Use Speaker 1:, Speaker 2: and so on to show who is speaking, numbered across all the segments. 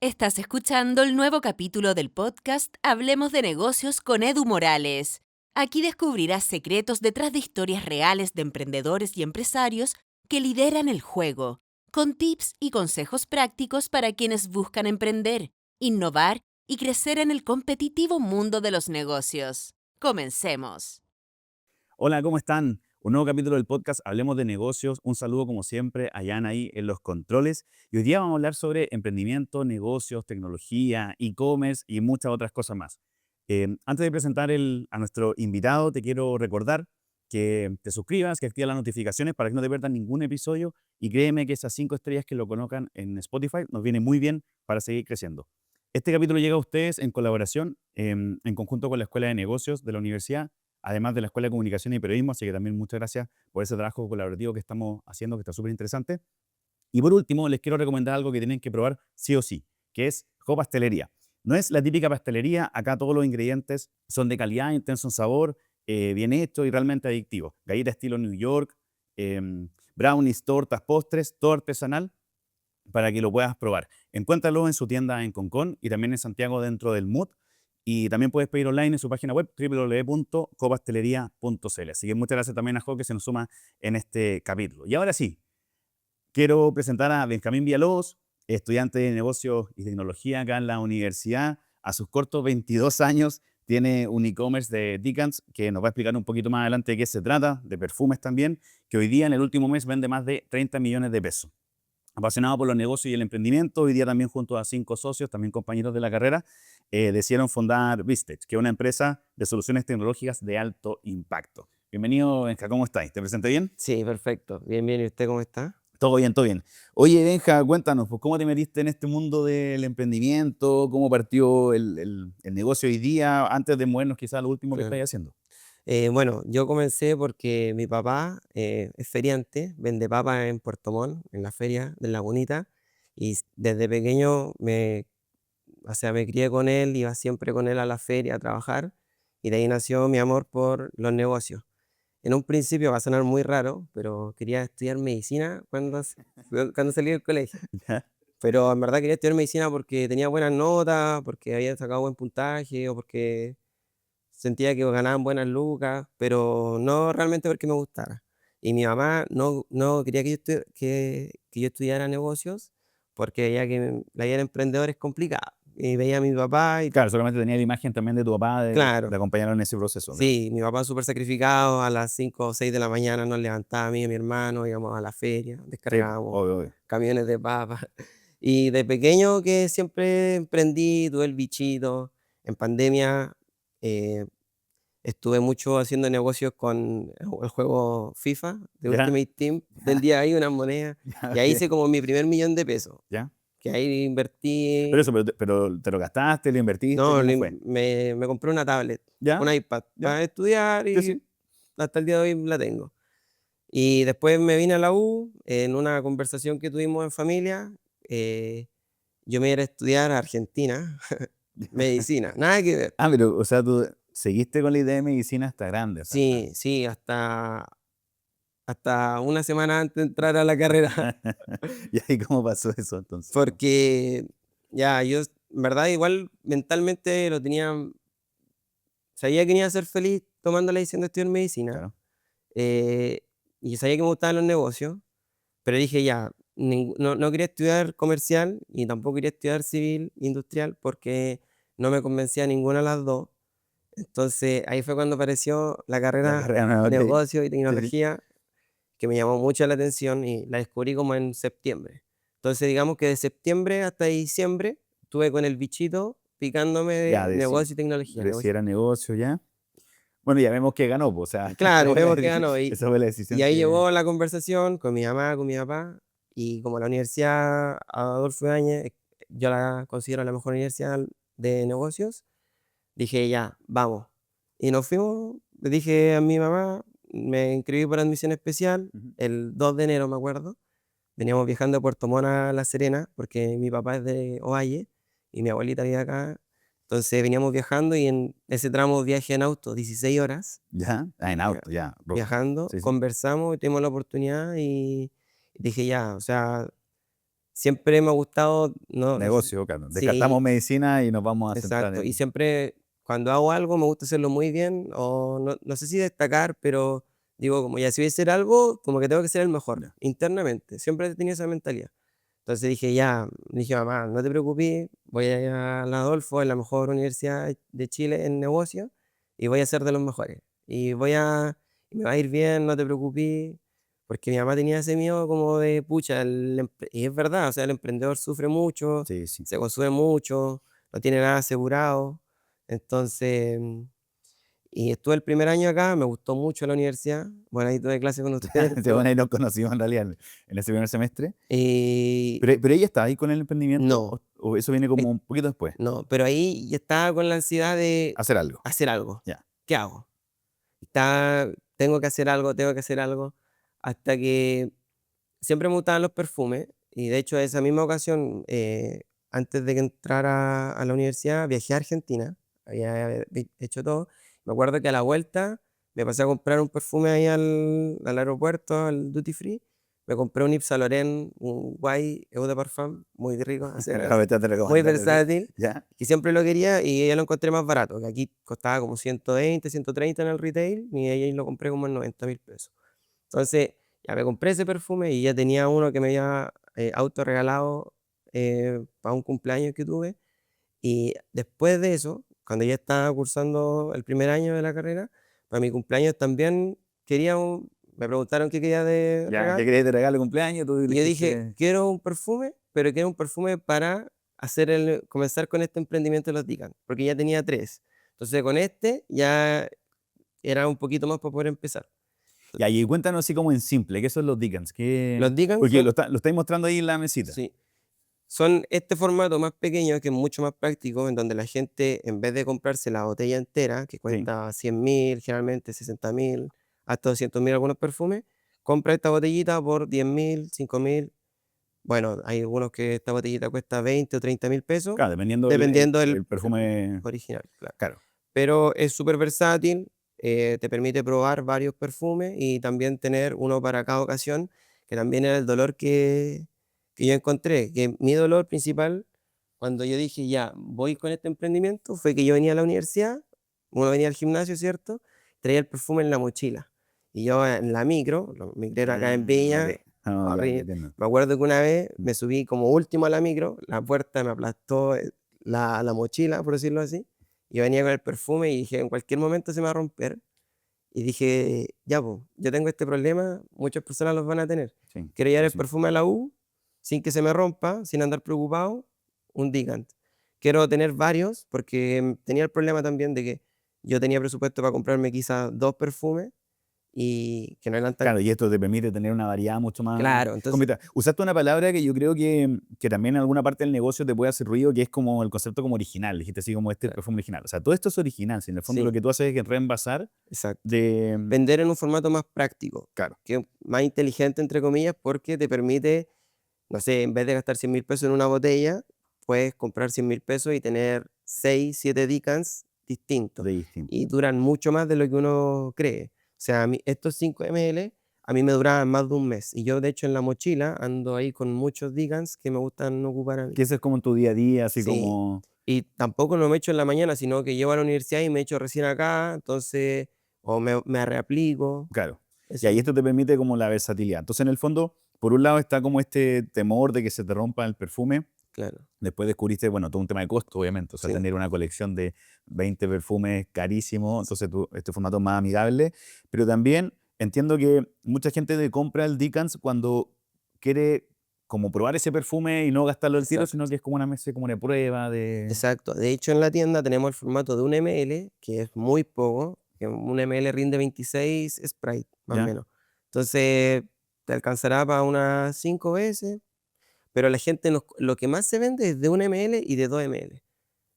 Speaker 1: Estás escuchando el nuevo capítulo del podcast Hablemos de negocios con Edu Morales. Aquí descubrirás secretos detrás de historias reales de emprendedores y empresarios que lideran el juego, con tips y consejos prácticos para quienes buscan emprender, innovar y crecer en el competitivo mundo de los negocios. Comencemos.
Speaker 2: Hola, ¿cómo están? Un nuevo capítulo del podcast Hablemos de Negocios. Un saludo como siempre a Jan ahí en los controles. Y hoy día vamos a hablar sobre emprendimiento, negocios, tecnología, e-commerce y muchas otras cosas más. Antes de presentar a nuestro invitado, te quiero recordar que te suscribas, que activas las notificaciones para que no te pierdas ningún episodio. Y créeme que esas 5 estrellas que lo colocan en Spotify nos viene muy bien para seguir creciendo. Este capítulo llega a ustedes en colaboración, en conjunto con la Escuela de Negocios de la Universidad, además de la Escuela de Comunicación y Periodismo, así que también muchas gracias por ese trabajo colaborativo que estamos haciendo, que está súper interesante. Y por último, les quiero recomendar algo que tienen que probar sí o sí, que es Jo Pastelería. No es la típica pastelería, acá todos los ingredientes son de calidad, intenso en sabor, bien hecho y realmente adictivo. Galleta estilo New York, brownies, tortas, postres, todo artesanal para que lo puedas probar. Encuéntralo en su tienda en Concón y también en Santiago dentro del MUT. Y también puedes pedir online en su página web www.copastelería.cl. Así que muchas gracias también a Jo que se nos suma en este capítulo. Y ahora sí, quiero presentar a Benjamín Villalobos, estudiante de negocios y tecnología acá en la universidad. A sus cortos 22 años tiene un e-commerce de Decants que nos va a explicar un poquito más adelante de qué se trata, de perfumes también, que hoy día en el último mes vende más de 30 millones de pesos. Apasionado por los negocios y el emprendimiento, hoy día también junto a 5 socios, también compañeros de la carrera, decidieron fundar Vistech, que es una empresa de soluciones tecnológicas de alto impacto. Bienvenido, Benja, ¿cómo estáis? ¿Te presenté bien?
Speaker 3: Sí, perfecto. Bien, bien. ¿Y usted cómo está?
Speaker 2: Todo bien, todo bien. Oye, Benja, cuéntanos, pues, ¿cómo te metiste en este mundo del emprendimiento? ¿Cómo partió el negocio hoy día? Antes de movernos quizás a lo último que
Speaker 3: Claro.
Speaker 2: estáis haciendo.
Speaker 3: Bueno, yo comencé porque mi papá es feriante, vende papas en Puerto Montt, en la feria de Lagunita, y desde pequeño me crié con él, iba siempre con él a la feria a trabajar, y de ahí nació mi amor por los negocios. En un principio va a sonar muy raro, pero quería estudiar medicina cuando salí del colegio.
Speaker 2: ¿Ya?
Speaker 3: Pero en verdad quería estudiar medicina porque tenía buenas notas, porque había sacado buen puntaje o porque sentía que ganaban buenas lucas, pero no realmente porque me gustara. Y mi mamá no quería que yo estudiara negocios porque veía que la vida del emprendedor es complicada. Y veía a mi papá y
Speaker 2: Claro, solamente tenía la imagen también de tu papá de
Speaker 3: claro,
Speaker 2: acompañarlo en ese proceso.
Speaker 3: sí, mi papá súper sacrificado, a las 5 o 6 de la mañana nos levantaba a mí y a mi hermano, íbamos a la feria,
Speaker 2: Sí, pues,
Speaker 3: descargábamos
Speaker 2: obvio, obvio.
Speaker 3: camiones de papas. Y de pequeño que siempre emprendí, tuve el bichito. En pandemia eh, estuve mucho haciendo negocios con el juego FIFA de
Speaker 2: ¿Ya?
Speaker 3: Ultimate Team. Vendía ahí unas monedas
Speaker 2: Ya,
Speaker 3: y ahí
Speaker 2: ok.
Speaker 3: hice como mi primer millón de pesos.
Speaker 2: ¿Ya?
Speaker 3: Que ahí
Speaker 2: Pero
Speaker 3: invertí.
Speaker 2: eso, pero te lo gastaste, lo invertiste,
Speaker 3: No,
Speaker 2: ¿cómo fue?
Speaker 3: me compré una tablet,
Speaker 2: ¿Ya?
Speaker 3: un iPad
Speaker 2: ¿Ya?
Speaker 3: para estudiar
Speaker 2: Sí,
Speaker 3: y
Speaker 2: sí.
Speaker 3: hasta el día de hoy la tengo. Y después me vine a la U, en una conversación que tuvimos en familia, yo me iba a ir a estudiar a Argentina, medicina, nada que ver.
Speaker 2: Ah, pero, o sea, tú seguiste con la idea de medicina hasta grande, o sea, hasta...
Speaker 3: Sí, sí, hasta una semana antes de entrar a la carrera,
Speaker 2: ¿Y ahí cómo pasó eso entonces?
Speaker 3: porque ya yo, en verdad, igual mentalmente lo tenía, sabía que iba a ser feliz tomando la decisión de estudiar medicina,
Speaker 2: Claro.
Speaker 3: eh, y sabía que me gustaban los negocios, pero dije ya, no quería estudiar comercial y tampoco quería estudiar civil industrial porque no me convencía ninguna de las dos. Entonces ahí fue cuando apareció la
Speaker 2: La
Speaker 3: carrera
Speaker 2: carrera nueva, ok.
Speaker 3: negocio y
Speaker 2: Sí, sí.
Speaker 3: tecnología, que me llamó mucho la atención y la descubrí como en septiembre. Entonces digamos que de septiembre hasta diciembre estuve con el bichito picándome
Speaker 2: Ya,
Speaker 3: de negocio y tecnología.
Speaker 2: de si era negocio ya. Bueno, ya vemos que ganó, pues, o sea,
Speaker 3: Claro, y vemos que ganó.
Speaker 2: esa fue la
Speaker 3: Y
Speaker 2: decisión
Speaker 3: ahí
Speaker 2: que...
Speaker 3: llegó la conversación con mi mamá, con mi papá, y como la Universidad Adolfo Ibáñez, yo la considero la mejor universidad de negocios, dije ya, vamos. Y nos fuimos, le dije a mi mamá, me inscribí para admisión especial
Speaker 2: Ujú.
Speaker 3: el 2 de enero, me acuerdo. Veníamos viajando de Puerto Montt a La Serena, porque mi papá es de Ovalle y mi abuelita vive acá. Entonces veníamos viajando y en ese tramo viaje en auto, 16 horas
Speaker 2: Ya, ah, en
Speaker 3: via-
Speaker 2: auto, ya, rojo.
Speaker 3: viajando,
Speaker 2: Sí, sí.
Speaker 3: conversamos y tuvimos la oportunidad y dije ya, o sea, siempre me ha gustado, no sé,
Speaker 2: Negocio, claro.
Speaker 3: sí,
Speaker 2: Descartamos medicina y nos vamos a centrar
Speaker 3: exacto. Y
Speaker 2: en...
Speaker 3: siempre cuando hago algo me gusta hacerlo muy bien, o no sé si destacar, pero digo, como ya si voy a hacer algo, como que tengo que ser el mejor,
Speaker 2: Ya.
Speaker 3: internamente. Siempre he tenido esa mentalidad. Entonces dije, ya, dije, mamá, no te preocupes, voy a ir a la Adolfo, en la mejor universidad de Chile en negocio, y voy a ser de los mejores. Y me va a ir bien, no te preocupes, porque mi mamá tenía ese miedo como de, pucha, y es verdad, o sea, el emprendedor sufre mucho,
Speaker 2: Sí, sí.
Speaker 3: se consume mucho, no tiene nada asegurado. Entonces, y estuve el primer año acá, me gustó mucho la universidad, bueno, ahí tuve clase con ustedes,
Speaker 2: Sí, bueno, ahí nos conocimos en realidad en ese primer semestre.
Speaker 3: y
Speaker 2: Pero ella está ahí con el emprendimiento
Speaker 3: no.
Speaker 2: o eso viene como un poquito después.
Speaker 3: No, pero ahí ya estaba con la ansiedad de
Speaker 2: Hacer algo.
Speaker 3: hacer algo.
Speaker 2: Ya.
Speaker 3: ¿Qué hago? Tengo que hacer algo, tengo que hacer algo, hasta que siempre me gustaban los perfumes y de hecho esa misma ocasión, antes de que entrara a la universidad, viajé a Argentina, había hecho todo. Me acuerdo que a la vuelta me pasé a comprar un perfume ahí al aeropuerto, al duty free. Me compré un Yves Saint Laurent, un White Eau de Parfum, muy rico, así era,
Speaker 2: Ahorita te
Speaker 3: muy
Speaker 2: recomendaron, ¿sí?
Speaker 3: versátil,
Speaker 2: Ya.
Speaker 3: y siempre lo quería y ya lo encontré más barato, que aquí costaba como 120, 130 en el retail y ahí lo compré como en 90.000 pesos. Entonces, ya me compré ese perfume y ya tenía uno que me había autorregalado para un cumpleaños que tuve. Y después de eso, cuando ya estaba cursando el primer año de la carrera, para mi cumpleaños también me preguntaron qué quería de
Speaker 2: Ya, ¿qué
Speaker 3: regalo.
Speaker 2: querés de regalo de cumpleaños? Tú
Speaker 3: Y yo dije,
Speaker 2: dijiste,
Speaker 3: quiero un perfume, pero quiero un perfume para comenzar con este emprendimiento de los Dican, porque ya tenía tres. Entonces con este ya era un poquito más para poder empezar.
Speaker 2: ya, y cuéntanos así como en simple, ¿qué son los Dickens?
Speaker 3: Los Dican
Speaker 2: Porque
Speaker 3: son,
Speaker 2: lo estáis mostrando ahí en la mesita.
Speaker 3: sí, son este formato más pequeño que es mucho más práctico, en donde la gente, en vez de comprarse la botella entera, que
Speaker 2: Sí.
Speaker 3: cuesta 100.000, generalmente 60.000, hasta 200.000 algunos perfumes, compra esta botellita por 10.000, 5.000. Bueno, hay algunos que esta botellita cuesta 20 o 30.000 pesos,
Speaker 2: Claro, dependiendo
Speaker 3: dependiendo del
Speaker 2: el
Speaker 3: perfume
Speaker 2: perfume.
Speaker 3: original, claro.
Speaker 2: Claro.
Speaker 3: Pero es súper versátil, te permite probar varios perfumes y también tener uno para cada ocasión, que también era el dolor que yo encontré, que mi dolor principal cuando yo dije, ya, voy con este emprendimiento, fue que yo venía a la universidad, uno venía al gimnasio, ¿cierto? Traía el perfume en la mochila. Y yo en la micro, los micreros acá en
Speaker 2: Ok.
Speaker 3: Viña,
Speaker 2: No, ya, ya
Speaker 3: horrible.
Speaker 2: entiendo.
Speaker 3: Me acuerdo que una vez
Speaker 2: Mm.
Speaker 3: me subí como último a la micro, la puerta me aplastó la mochila, por decirlo así. Yo venía con el perfume y dije, en cualquier momento se me va a romper. Y dije, ya, pues, yo tengo este problema, muchas personas los van a tener.
Speaker 2: Sí,
Speaker 3: Quiero llevar
Speaker 2: sí,
Speaker 3: el
Speaker 2: sí.
Speaker 3: perfume a la U sin que se me rompa, sin andar preocupado, un Digant. Quiero tener varios porque tenía el problema también de que yo tenía presupuesto para comprarme quizás dos perfumes y que no eran tan
Speaker 2: Claro, y esto te permite tener una variedad mucho más
Speaker 3: claro. Entonces,
Speaker 2: completa. Usaste una palabra que yo creo que también en alguna parte del negocio te puede hacer ruido, que es como el concepto como original. Dijiste así como este
Speaker 3: claro,
Speaker 2: perfume original. O sea, todo esto es original. Si en el fondo lo
Speaker 3: sí,
Speaker 2: que tú haces es que reenvasar
Speaker 3: exacto.
Speaker 2: de...
Speaker 3: Vender en un formato más práctico,
Speaker 2: Claro.
Speaker 3: que es más inteligente, entre comillas, porque te permite, no sé, en vez de gastar 100.000 pesos en una botella, puedes comprar 100.000 pesos y tener 6 7 Decants distintos.
Speaker 2: De distinto.
Speaker 3: Y duran mucho más de lo que uno cree. O sea, estos 5 ml a mí me duraban más de un mes. Y yo, de hecho, en la mochila ando ahí con muchos Decants que me gustan ocupar a mí.
Speaker 2: Que ese es como en tu día a día, así
Speaker 3: Sí.
Speaker 2: como...
Speaker 3: Y tampoco lo me echo en la mañana, sino que llego a la universidad y me echo recién acá, entonces, o me reaplico.
Speaker 2: Claro. Y
Speaker 3: Eso,
Speaker 2: ahí esto te permite como la versatilidad. Entonces, en el fondo, por un lado está como este temor de que se te rompa el perfume.
Speaker 3: claro.
Speaker 2: Después descubriste, bueno, todo un tema de costo, obviamente. O sea,
Speaker 3: Sí,
Speaker 2: tener una colección de 20 perfumes carísimo. Entonces, este formato es más amigable. Pero también entiendo que mucha gente compra el Decants cuando quiere como probar ese perfume y no gastarlo al tiro, sino
Speaker 3: exacto.
Speaker 2: que es como una mesa, como una prueba de...
Speaker 3: Exacto. De hecho, en la tienda tenemos el formato de un ml, que es muy poco, que un ml rinde 26 Sprite, más o
Speaker 2: ¿Ya?
Speaker 3: menos. Entonces, te alcanzará para unas 5 veces, pero la gente lo que más se vende es de un ml y de 2 ml.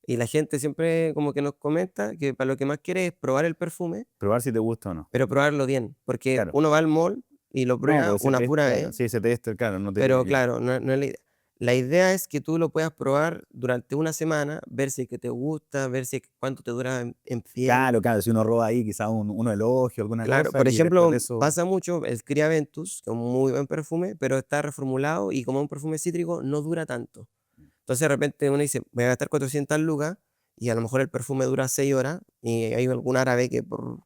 Speaker 3: Y la gente siempre como que nos comenta que para lo que más quiere es probar el perfume,
Speaker 2: Probar si te gusta o no.
Speaker 3: pero probarlo bien, porque
Speaker 2: Claro.
Speaker 3: uno va al mall y lo
Speaker 2: No,
Speaker 3: prueba
Speaker 2: pues ese
Speaker 3: una
Speaker 2: test,
Speaker 3: pura
Speaker 2: claro.
Speaker 3: vez,
Speaker 2: Sí, ese tester, claro, no
Speaker 3: pero
Speaker 2: te...
Speaker 3: claro, no es la idea. La idea es que tú lo puedas probar durante una semana, ver si es que te gusta, ver si es que cuánto te dura en piel.
Speaker 2: Claro, claro, si uno roba ahí quizás un elogio, alguna
Speaker 3: Claro,
Speaker 2: cosa,
Speaker 3: por
Speaker 2: y después de
Speaker 3: ejemplo,
Speaker 2: eso,
Speaker 3: pasa mucho el Cria Ventus, que es un muy buen perfume, pero está reformulado y como es un perfume cítrico no dura tanto. Entonces de repente uno dice, voy a gastar 400 lucas y a lo mejor el perfume dura 6 horas y hay algún árabe que por,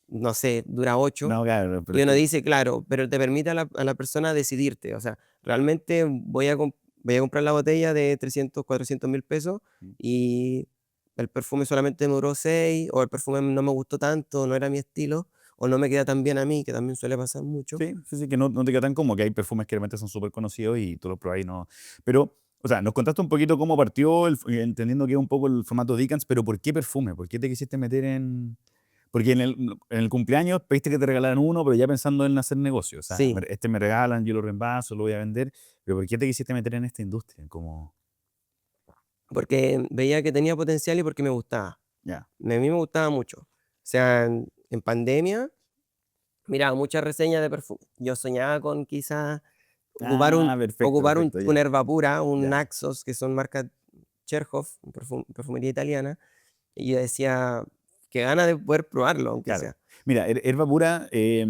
Speaker 3: no sé, dura 8
Speaker 2: no, claro, pero
Speaker 3: y
Speaker 2: es
Speaker 3: uno
Speaker 2: que,
Speaker 3: dice, claro, pero te permite a la persona decidirte. O sea, realmente voy a comprar la botella de 300 400 mil pesos y el perfume solamente me duró 6 o el perfume no me gustó tanto, no era mi estilo o no me queda tan bien a mí, que también suele pasar mucho.
Speaker 2: sí, sí, sí, que no te queda tan como que hay perfumes que realmente son súper conocidos y tú los probás y no. Pero, o sea, nos contaste un poquito cómo partió, entendiendo que es un poco el formato Dickens, pero ¿por qué perfume? ¿Por qué te quisiste meter en...? Porque en el cumpleaños pediste que te regalaran uno, pero ya pensando en hacer negocio. O sea,
Speaker 3: Sí,
Speaker 2: este me regalan, yo lo reemplazo, lo voy a vender. Pero ¿por qué te quisiste meter en esta industria? Como,
Speaker 3: porque veía que tenía potencial y porque me gustaba.
Speaker 2: ya.
Speaker 3: A mí me gustaba mucho. O sea, en pandemia miraba muchas reseñas de perfume. Yo soñaba con quizás
Speaker 2: Ah, perfecto,
Speaker 3: ocupar
Speaker 2: perfecto,
Speaker 3: un
Speaker 2: ya.
Speaker 3: Hervapura, un
Speaker 2: Ya.
Speaker 3: Naxos, que son marcas Cherhoff, perfumería italiana, y yo decía: "Qué gana de poder probarlo, aunque
Speaker 2: Claro.
Speaker 3: sea".
Speaker 2: Mira, Herba Pura es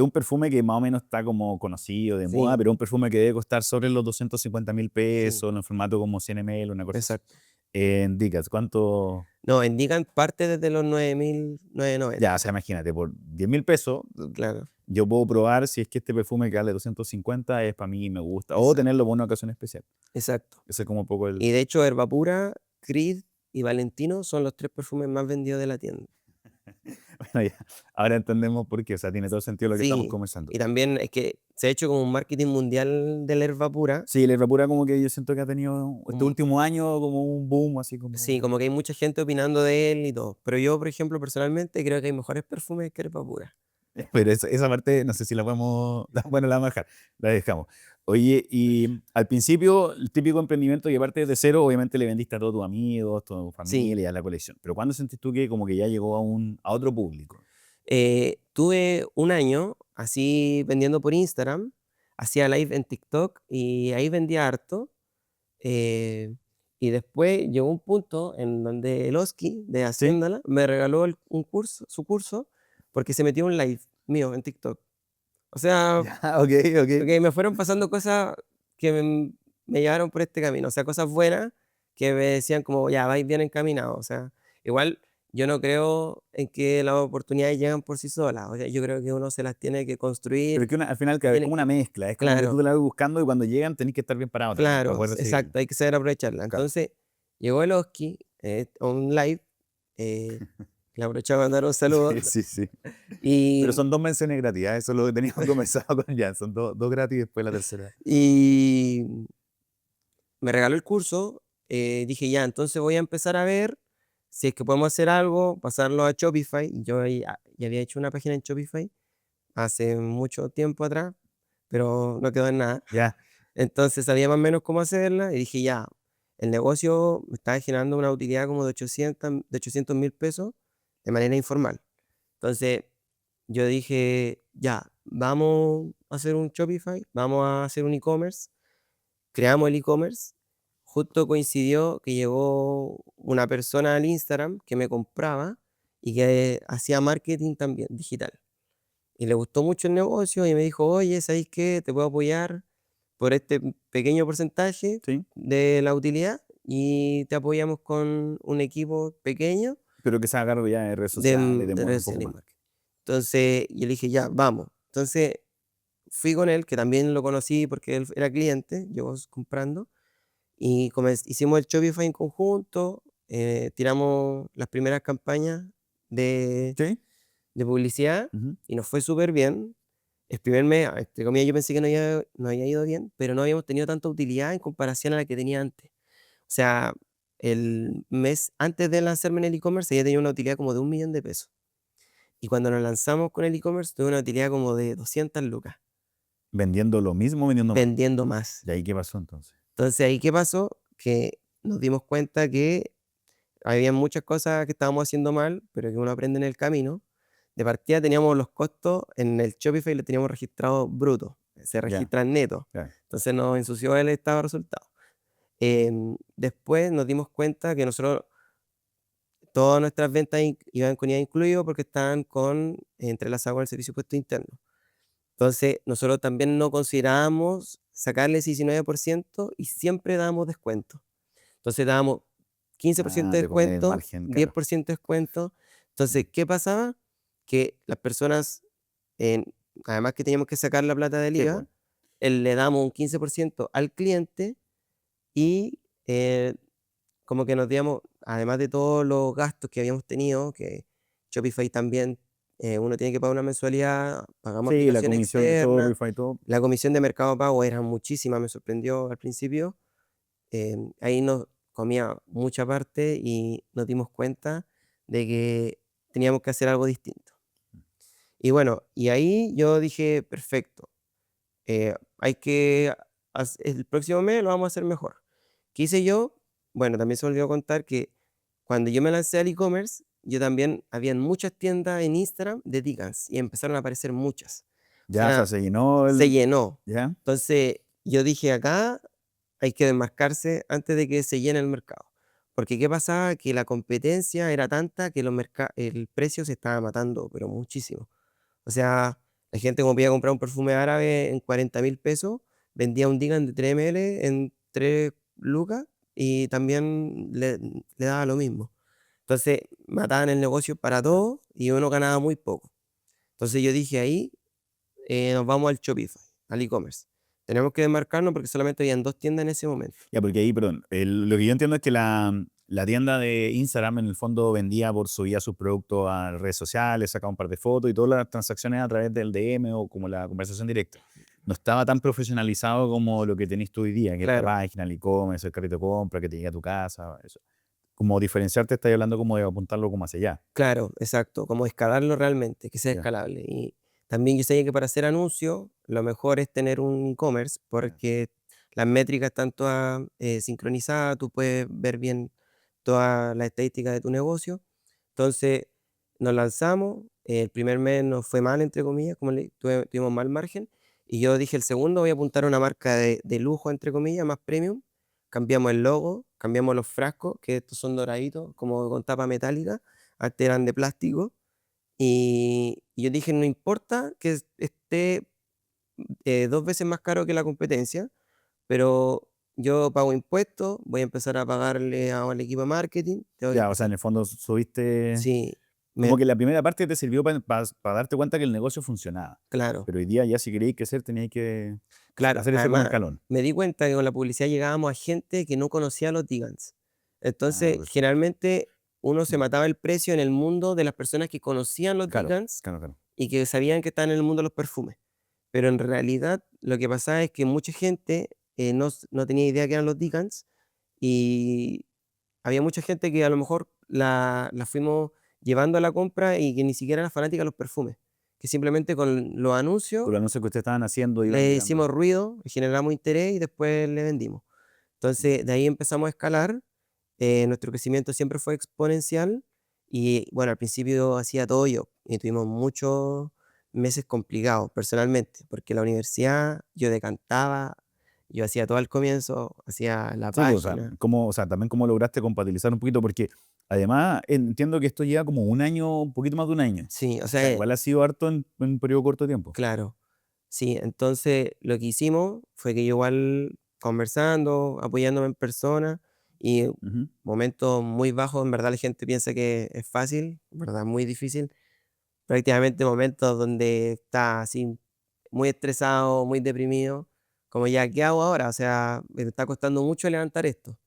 Speaker 2: un perfume que más o menos está como conocido, de moda,
Speaker 3: Sí,
Speaker 2: pero es un perfume que debe costar sobre los 250.000
Speaker 3: sí,
Speaker 2: pesos, en formato como 100 ml, una cosa así.
Speaker 3: exacto.
Speaker 2: En Dicas, ¿cuánto?
Speaker 3: No, en Digan parte desde los
Speaker 2: Ya, o
Speaker 3: 9.990,
Speaker 2: sea, imagínate, por 10.000 pesos,
Speaker 3: claro,
Speaker 2: yo puedo probar si es que este perfume que vale 250 es para mí y me gusta, o
Speaker 3: exacto,
Speaker 2: tenerlo para una ocasión especial.
Speaker 3: exacto.
Speaker 2: Ese es como un poco el...
Speaker 3: Y de hecho, Hervapura, Creed y Valentino son los 3 perfumes más vendidos de la tienda.
Speaker 2: Bueno, ya, ahora entendemos por qué, o sea, tiene todo el sentido lo que estamos
Speaker 3: Sí,
Speaker 2: conversando.
Speaker 3: y también es que se ha hecho como un marketing mundial de la Hervapura.
Speaker 2: Sí, la Herba Pura como que yo siento que ha tenido este
Speaker 3: Mm,
Speaker 2: último año como un boom, así
Speaker 3: sí,
Speaker 2: como...
Speaker 3: como que hay mucha gente opinando de él y todo. Pero yo, por ejemplo, personalmente creo que hay mejores perfumes que Hervapura.
Speaker 2: Pero esa parte, no sé si la podemos, bueno, la vamos a dejar, la dejamos. Oye, y al principio, el típico emprendimiento que parte de cero, obviamente le vendiste a todos tus amigos, tu
Speaker 3: Sí,
Speaker 2: familia, a la colección. Pero ¿cuándo sentís tú que como que ya llegó a otro público?
Speaker 3: tuve un año así vendiendo por Instagram, hacía live en TikTok y ahí vendía harto. eh, y después llegó un punto en donde el Oski de
Speaker 2: ¿Sí?
Speaker 3: Haciéndola me regaló un curso, su curso, porque se metió un live mío en TikTok. O sea,
Speaker 2: Ya, ok, ok.
Speaker 3: porque me fueron pasando cosas que me llevaron por este camino, o sea, cosas buenas que me decían como: "Ya, vais bien encaminado", o sea, igual yo no creo en que las oportunidades llegan por sí solas, o sea, yo creo que uno se las tiene que
Speaker 2: Pero
Speaker 3: construir
Speaker 2: es que al final
Speaker 3: y
Speaker 2: es
Speaker 3: tiene
Speaker 2: como una
Speaker 3: que
Speaker 2: mezcla, es como que tú
Speaker 3: claro,
Speaker 2: te la vas buscando y cuando llegan tenés que estar bien parado también para
Speaker 3: claro,
Speaker 2: poder recibirla.
Speaker 3: exacto, hay que saber aprovecharla.
Speaker 2: Claro.
Speaker 3: Entonces, llegó el Oski, a un live, le aprovecho a mandar un saludo
Speaker 2: Sí, sí, sí. Pero
Speaker 3: y
Speaker 2: son dos menciones gratis, ¿ah? Eso es lo que teníamos conversado con Jan, son dos gratis y después la tercera.
Speaker 3: y me regaló el curso, dije: "Ya, entonces voy a empezar a ver si es que podemos hacer algo, pasarlo a Shopify". Yo ya había hecho una página en Shopify hace mucho tiempo atrás, pero no quedó en nada.
Speaker 2: Ya,
Speaker 3: Entonces sabía más o menos cómo hacerla y dije: "Ya, el negocio me estaba generando una utilidad como de 800.000 pesos de manera informal". Entonces yo dije: "Ya, vamos a hacer un Shopify, vamos a hacer un e-commerce". Creamos el e-commerce, justo coincidió que llegó una persona al Instagram que me compraba y que hacía marketing también digital. Y le gustó mucho el negocio y me dijo: "Oye, ¿sabéis qué? Te puedo apoyar por este pequeño porcentaje
Speaker 2: sí.
Speaker 3: de la utilidad y te apoyamos con un equipo pequeño
Speaker 2: Pero que se haga cargo ya de redes sociales, de
Speaker 3: de
Speaker 2: mueve un
Speaker 3: redes
Speaker 2: poco
Speaker 3: sociales y
Speaker 2: más.
Speaker 3: marketing". Entonces, yo le dije: "Ya, vamos". Entonces, fui con él, que también lo conocí porque él era cliente, llegó comprando. Y hicimos el Shopify en conjunto, tiramos las primeras campañas de,
Speaker 2: ¿Sí?
Speaker 3: de publicidad
Speaker 2: Ujú.
Speaker 3: y nos fue súper bien. El primer mes, entre comillas, yo pensé que no había ido bien, pero no habíamos tenido tanta utilidad en comparación a la que tenía antes. O sea, el mes antes de lanzarme en el e-commerce ya tenía una utilidad como de 1.000.000 de pesos. Y cuando nos lanzamos con el e-commerce tuve una utilidad como de 200 lucas,
Speaker 2: Vendiendo lo mismo, vendiendo más.
Speaker 3: vendiendo más.
Speaker 2: ¿Y ahí qué pasó entonces?
Speaker 3: Entonces ahí, ¿qué pasó? Que nos dimos cuenta que había muchas cosas que estábamos haciendo mal, pero que uno aprende en el camino. De partida teníamos los costos en el Shopify, los teníamos registrados brutos. se
Speaker 2: Ya,
Speaker 3: registran netos.
Speaker 2: claro.
Speaker 3: Entonces nos ensució el estado de resultados. Después nos dimos cuenta que nosotros, todas nuestras ventas iban con IVA incluido porque estaban entrelazadas con el servicio de impuesto interno. Entonces, nosotros también no considerábamos sacarle ese 19% y siempre dábamos descuento. Entonces dábamos 15%
Speaker 2: Ah,
Speaker 3: de
Speaker 2: te comen el
Speaker 3: descuento,
Speaker 2: margen, claro.
Speaker 3: 10% de descuento.
Speaker 2: Mm.
Speaker 3: Entonces, ¿qué pasaba? Que las personas, en- además que teníamos que sacar la plata del
Speaker 2: Sí,
Speaker 3: IVA,
Speaker 2: pues.
Speaker 3: le damos un 15% al cliente y como que nos díamos, además de todos los gastos que habíamos tenido, que Shopify también, uno tiene que pagar una mensualidad, pagamos
Speaker 2: Sí, la
Speaker 3: aplicación
Speaker 2: comisión de
Speaker 3: externa,
Speaker 2: Shopify y todo.
Speaker 3: la comisión de Mercado Pago era muchísima, me sorprendió al principio. Ahí nos comía mucha parte y nos dimos cuenta de que teníamos que hacer algo distinto. Y bueno, y ahí yo dije, perfecto, hay que, el próximo mes lo vamos a hacer mejor. ¿Qué hice yo? Bueno, también se me olvidó contar que cuando yo me lancé al e-commerce, yo también, habían muchas tiendas en Instagram de Digans y empezaron a aparecer muchas. O
Speaker 2: Ya, o sea,
Speaker 3: sea,
Speaker 2: se llenó
Speaker 3: se
Speaker 2: el.
Speaker 3: llenó.
Speaker 2: Ya.
Speaker 3: Entonces, yo dije acá hay que desmarcarse antes de que se llene el mercado. Porque ¿qué pasaba? Que la competencia era tanta que el precio se estaba matando, pero muchísimo. O sea, la gente como podía comprar un perfume árabe en 40.000 pesos, vendía un Digan de 3 ml en 3 lucas y también le daba lo mismo. Entonces, mataban el negocio para
Speaker 2: Claro.
Speaker 3: todos y uno ganaba muy poco. Entonces yo dije ahí, nos vamos al Shopify, al e-commerce. Tenemos que desmarcarnos porque solamente habían 2 tiendas en ese momento.
Speaker 2: Ya, porque ahí, perdón, lo que yo entiendo es que la tienda de Instagram en el fondo vendía subía sus productos a redes sociales, sacaba un par de fotos y todas las transacciones a través del DM o como la conversación directa. No estaba tan profesionalizado como lo que tenés tú hoy día, que es la
Speaker 3: Claro,
Speaker 2: página, el e-commerce, el carrito de compra, que te llegue a tu casa, eso. Como diferenciarte, estás hablando como de apuntarlo como hacia allá.
Speaker 3: claro, exacto, como escalarlo realmente, que sea
Speaker 2: Ya,
Speaker 3: escalable. Y también yo sabía que para hacer anuncios, lo mejor es tener un e-commerce
Speaker 2: ya.
Speaker 3: porque las métricas están todas sincronizadas, tú puedes ver bien toda la estadística de tu negocio. Entonces, nos lanzamos, el primer mes nos fue mal, entre comillas, como tuvimos mal margen, y yo dije, el segundo voy a apuntar a una marca de lujo, entre comillas, más premium. Cambiamos el logo, cambiamos los frascos, que estos son doraditos, como con tapa metálica, antes eran de plástico, y yo dije, no importa que esté 2 veces más caro que la competencia, pero yo pago impuestos, voy a empezar a pagarle al equipo de marketing, tengo que
Speaker 2: Ya, o sea,
Speaker 3: empezar,
Speaker 2: en el fondo subiste.
Speaker 3: sí,
Speaker 2: Como que la primera parte te sirvió para darte cuenta que el negocio funcionaba.
Speaker 3: claro,
Speaker 2: Pero hoy día ya si queréis crecer teníais que
Speaker 3: claro.
Speaker 2: hacer ese primer
Speaker 3: Además,
Speaker 2: escalón.
Speaker 3: me di cuenta que con la publicidad llegábamos a gente que no conocía los Digans.
Speaker 2: Ah,
Speaker 3: Entonces,
Speaker 2: perfecto.
Speaker 3: generalmente uno se
Speaker 2: Mm.
Speaker 3: mataba el precio en el mundo de las personas que conocían los
Speaker 2: Claro,
Speaker 3: Digans
Speaker 2: claro, claro.
Speaker 3: y que sabían que estaban en el mundo de los perfumes. Pero en realidad lo que pasaba es que mucha gente no tenía idea que eran los Digans y había mucha gente que a lo mejor la fuimos llevando a la compra y que ni siquiera era fanática de los perfumes, que simplemente con los
Speaker 2: Con
Speaker 3: anuncios
Speaker 2: los anuncios que ustedes estaban haciendo iban
Speaker 3: le
Speaker 2: llegando.
Speaker 3: hicimos ruido, generamos interés y después le vendimos.
Speaker 2: Mm.
Speaker 3: Entonces de ahí empezamos a escalar, nuestro crecimiento siempre fue exponencial y bueno, al principio hacía todo yo y tuvimos muchos meses complicados personalmente, porque la universidad yo decantaba, yo hacía todo al comienzo, hacía la
Speaker 2: Sí, pues, o sea,
Speaker 3: página.
Speaker 2: o sea, también cómo lograste compatibilizar un poquito, porque además entiendo que esto lleva como un año, un poquito más de un año.
Speaker 3: Sí, o
Speaker 2: O sea,
Speaker 3: sea,
Speaker 2: igual ha sido harto en un periodo corto de tiempo.
Speaker 3: claro. Sí, entonces lo que hicimos fue que yo igual conversando, apoyándome en persona y
Speaker 2: Ujú.
Speaker 3: momentos muy bajos, en verdad la gente piensa que es fácil, en verdad muy difícil. Prácticamente momentos donde está así muy estresado, muy deprimido, como ya, ¿qué hago ahora? O sea, me está costando mucho levantar esto.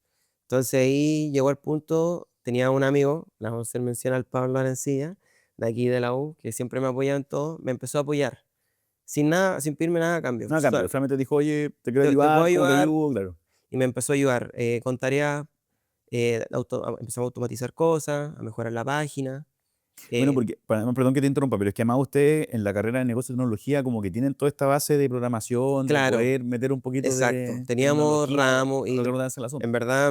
Speaker 3: Entonces ahí llegó el punto, tenía un amigo, le vamos a hacer mención al Pablo Arancilla, de aquí de la U, que siempre me apoya en todo, me empezó a apoyar sin nada, sin pedirme nada a cambio.
Speaker 2: No, acá, pero solamente dijo, oye, te quiero
Speaker 3: Te puedo
Speaker 2: ayudar, ¿cómo te
Speaker 3: ayudar
Speaker 2: ayudo? Claro.
Speaker 3: y me empezó a ayudar con tareas, empezamos a automatizar cosas, a mejorar la página.
Speaker 2: Bueno,
Speaker 3: eh,
Speaker 2: porque, perdón que te interrumpa, pero es que además ustedes en la carrera de negocio y tecnología como que tienen toda esta base de programación, de
Speaker 3: claro,
Speaker 2: poder meter un poquito
Speaker 3: exacto.
Speaker 2: de
Speaker 3: Teníamos
Speaker 2: tecnología,
Speaker 3: ramos
Speaker 2: para
Speaker 3: y
Speaker 2: lograr el
Speaker 3: en
Speaker 2: asunto.
Speaker 3: verdad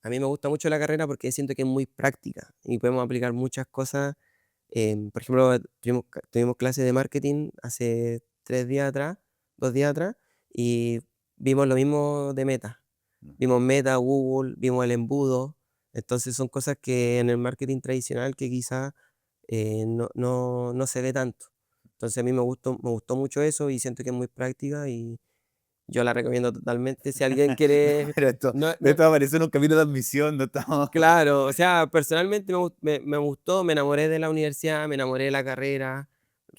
Speaker 3: a mí me gusta mucho la carrera porque siento que es muy práctica y podemos aplicar muchas cosas. Por ejemplo, tuvimos clases de marketing hace 3 días atrás 2 días atrás, y vimos lo mismo de Meta.
Speaker 2: Mm.
Speaker 3: Vimos Meta, Google, vimos el embudo. Entonces son cosas que en el marketing tradicional que quizás no se ve tanto. Entonces a mí me gustó mucho eso y siento que es muy práctica y yo la recomiendo totalmente si alguien quiere.
Speaker 2: Pero esto,
Speaker 3: No,
Speaker 2: pero
Speaker 3: no,
Speaker 2: esto apareció en un capítulo de admisión, no estamos...
Speaker 3: claro, o sea, personalmente me gustó, me enamoré de la universidad, me enamoré de la carrera,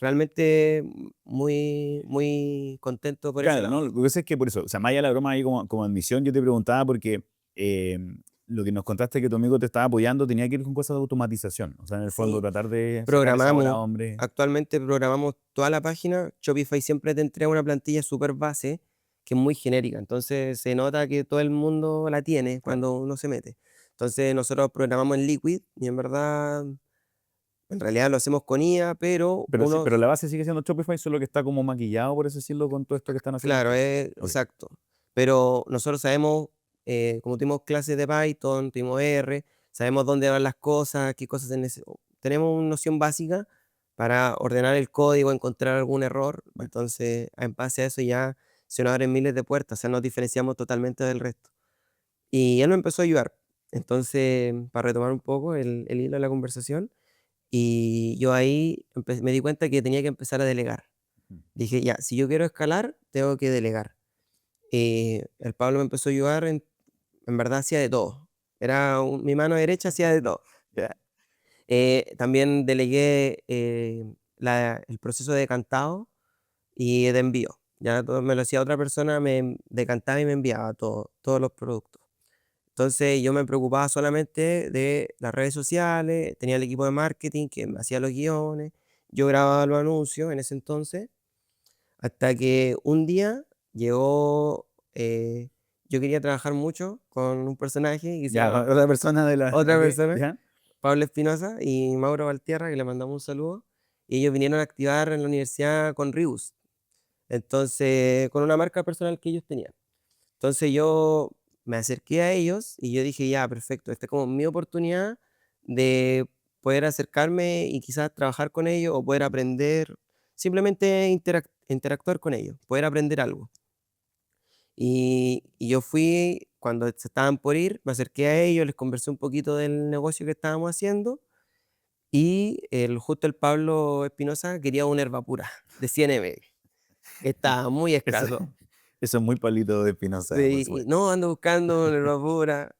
Speaker 3: realmente muy, muy contento por ese
Speaker 2: Claro,
Speaker 3: lado.
Speaker 2: ¿no? Lo que pasa es que por eso, o sea, más allá de la broma ahí como admisión, yo te preguntaba porque eh, lo que nos contaste que tu amigo te estaba apoyando tenía que ir con cosas de automatización. O sea, en el fondo
Speaker 3: Sí,
Speaker 2: tratar de sacar esa hora,
Speaker 3: programamos,
Speaker 2: hombre.
Speaker 3: actualmente programamos toda la página. Shopify siempre te entrega una plantilla súper base que es muy genérica, entonces se nota que todo el mundo la tiene
Speaker 2: Claro.
Speaker 3: cuando uno se mete. Entonces nosotros programamos en Liquid y en verdad, en realidad lo hacemos con IA, pero
Speaker 2: Pero sí,
Speaker 3: uno,
Speaker 2: pero la base sigue siendo Shopify, solo que está como maquillado, por así decirlo, con todo esto que están haciendo
Speaker 3: claro,
Speaker 2: ustedes.
Speaker 3: es
Speaker 2: Ok.
Speaker 3: exacto. Pero nosotros sabemos, como tuvimos clases de Python, tuvimos R, sabemos dónde van las cosas, qué cosas tenemos una noción básica para ordenar el código, encontrar algún error.
Speaker 2: Bueno,
Speaker 3: Entonces, en base a eso ya se nos abren miles de puertas, o sea, nos diferenciamos totalmente del resto. Y él me empezó a ayudar. Entonces, para retomar un poco el hilo de la conversación, y yo ahí me di cuenta que tenía que empezar a delegar.
Speaker 2: mm,
Speaker 3: Dije, ya, si yo quiero escalar, tengo que delegar. El Pablo me empezó a ayudar, en verdad hacía de todo. Mi mano derecha hacía de todo.
Speaker 2: ya,
Speaker 3: También delegué el proceso de decantado y de envío. Ya todo me lo hacía otra persona, me decantaba y me enviaba todos los productos. Entonces yo me preocupaba solamente de las redes sociales, tenía el equipo de marketing que me hacía los guiones, yo grababa los anuncios en ese entonces, hasta que un día llegó, yo quería trabajar mucho con un personaje que se
Speaker 2: ya,
Speaker 3: llama
Speaker 2: otra persona de la...
Speaker 3: otra
Speaker 2: Ok,
Speaker 3: persona,
Speaker 2: ya,
Speaker 3: Pablo Espinosa y Mauro Valtierra, que le mandamos un saludo, y ellos vinieron a activar en la universidad con Rius, entonces, con una marca personal que ellos tenían. Entonces yo me acerqué a ellos y yo dije, ya, perfecto, esta es como mi oportunidad de poder acercarme y quizás trabajar con ellos o poder aprender, simplemente interactuar con ellos, poder aprender algo. Y yo fui, cuando se estaban por ir, me acerqué a ellos, les conversé un poquito del negocio que estábamos haciendo y justo el Pablo Espinosa quería una Herbapura de 100 ml, que estaba muy
Speaker 2: eso,
Speaker 3: escaso.
Speaker 2: eso es muy palito de Espinosa, por
Speaker 3: Sí, y
Speaker 2: supuesto.
Speaker 3: no, ando buscando una Herbapura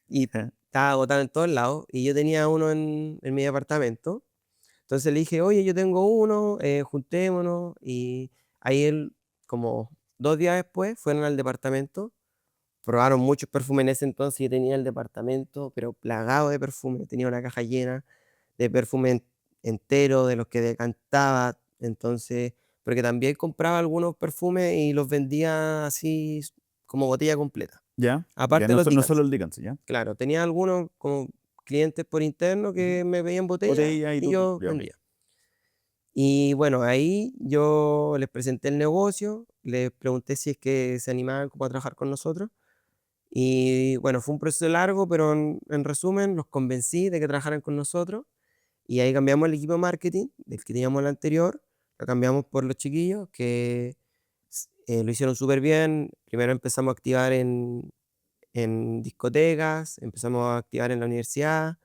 Speaker 3: y
Speaker 2: Ya,
Speaker 3: estaba agotado en todos lados y yo tenía uno en mi departamento. Entonces le dije, oye, yo tengo uno, juntémonos. Y ahí él, como 2 días después, fueron al departamento. Probaron muchos perfumes en ese entonces. Yo tenía el departamento, pero plagado de perfumes. Tenía una caja llena de perfume entero, de los que decantaba. Entonces, porque también compraba algunos perfumes y los vendía así como botella completa.
Speaker 2: ya, ya,
Speaker 3: Aparte de
Speaker 2: no,
Speaker 3: los
Speaker 2: no solo
Speaker 3: Dicans.
Speaker 2: el Dickens, ¿ya?
Speaker 3: Claro, tenía algunos como clientes por interno
Speaker 2: Ujú.
Speaker 3: que me pedían botella
Speaker 2: Botella y
Speaker 3: y
Speaker 2: tú,
Speaker 3: yo
Speaker 2: ya, ok.
Speaker 3: vendía. Y bueno, ahí yo les presenté el negocio, les pregunté si es que se animaban como a trabajar con nosotros. Y bueno, fue un proceso largo, pero en resumen los convencí de que trabajaran con nosotros. Y ahí cambiamos el equipo de marketing, del que teníamos el anterior, lo cambiamos por los chiquillos que lo hicieron súper bien. Primero empezamos a activar en discotecas, empezamos a activar en la universidad